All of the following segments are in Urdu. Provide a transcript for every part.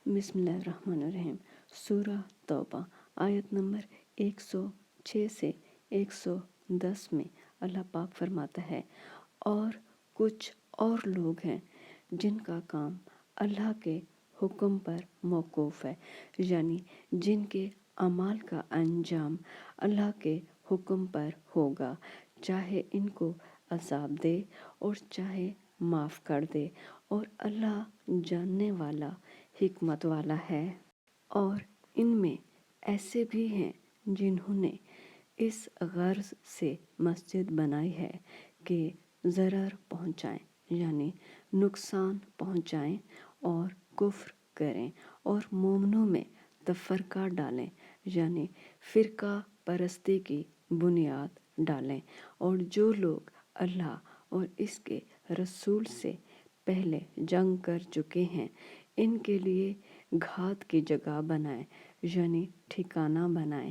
بسم اللہ الرحمن الرحیم۔ سورہ توبہ آیت نمبر 106 سے 110 میں اللہ پاک فرماتا ہے، اور کچھ اور لوگ ہیں جن کا کام اللہ کے حکم پر موقوف ہے، یعنی جن کے اعمال کا انجام اللہ کے حکم پر ہوگا، چاہے ان کو عذاب دے اور چاہے معاف کر دے، اور اللہ جاننے والا حکمت والا ہے۔ اور ان میں ایسے بھی ہیں جنہوں نے اس غرض سے مسجد بنائی ہے کہ ضرر پہنچائیں، یعنی نقصان پہنچائیں اور کفر کریں اور مومنوں میں تفرقہ ڈالیں، یعنی فرقہ پرستی کی بنیاد ڈالیں، اور جو لوگ اللہ اور اس کے رسول سے پہلے جنگ کر چکے ہیں ان کے لیے گھات کی جگہ بنائیں، یعنی ٹھکانہ بنائیں،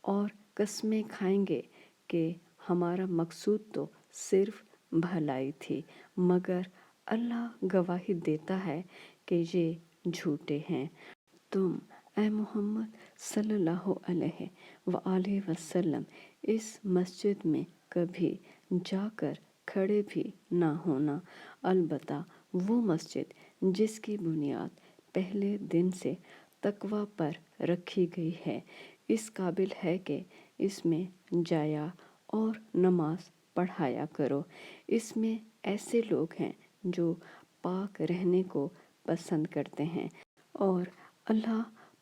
اور قسمیں کھائیں گے کہ ہمارا مقصود تو صرف بھلائی تھی، مگر اللہ گواہی دیتا ہے کہ یہ جھوٹے ہیں۔ تم اے محمد صلی اللہ علیہ وآلہ وسلم اس مسجد میں کبھی جا کر کھڑے بھی نہ ہونا، البتہ وہ مسجد جس کی بنیاد پہلے دن سے تقوی پر رکھی گئی ہے، اس قابل ہے کہ اس میں جایا اور نماز پڑھایا کرو۔ اس میں ایسے لوگ ہیں جو پاک رہنے کو پسند کرتے ہیں، اور اللہ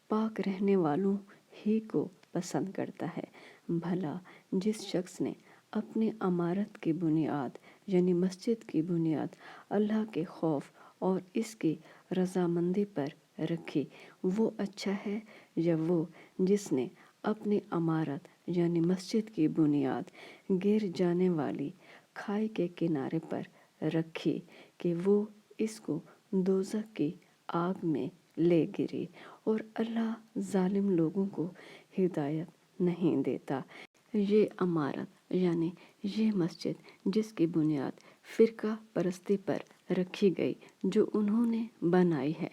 پاک رہنے والوں ہی کو پسند کرتا ہے۔ بھلا جس شخص نے اپنی عمارت کی بنیاد یعنی مسجد کی بنیاد اللہ کے خوف اور اس کی رضامندی پر رکھی، وہ اچھا ہے، یا وہ جس نے اپنی عمارت یعنی مسجد کی بنیاد گر جانے والی کھائی کے کنارے پر رکھی کہ وہ اس کو دوزخ کی آگ میں لے گری، اور اللہ ظالم لوگوں کو ہدایت نہیں دیتا۔ یہ عمارت یعنی یہ مسجد جس کی بنیاد فرقہ پرستی پر رکھی گئی جو انہوں نے بنائی ہے،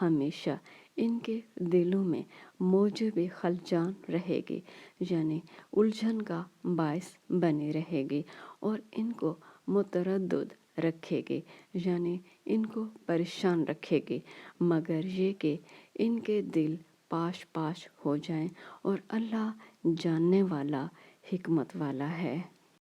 ہمیشہ ان کے دلوں میں موجب خلجان رہے گی، یعنی الجھن کا باعث بنی رہے گی، اور ان کو متردد رکھے گی، یعنی ان کو پریشان رکھے گی، مگر یہ کہ ان کے دل پاش پاش ہو جائیں، اور اللہ جاننے والا حکمت والا ہے۔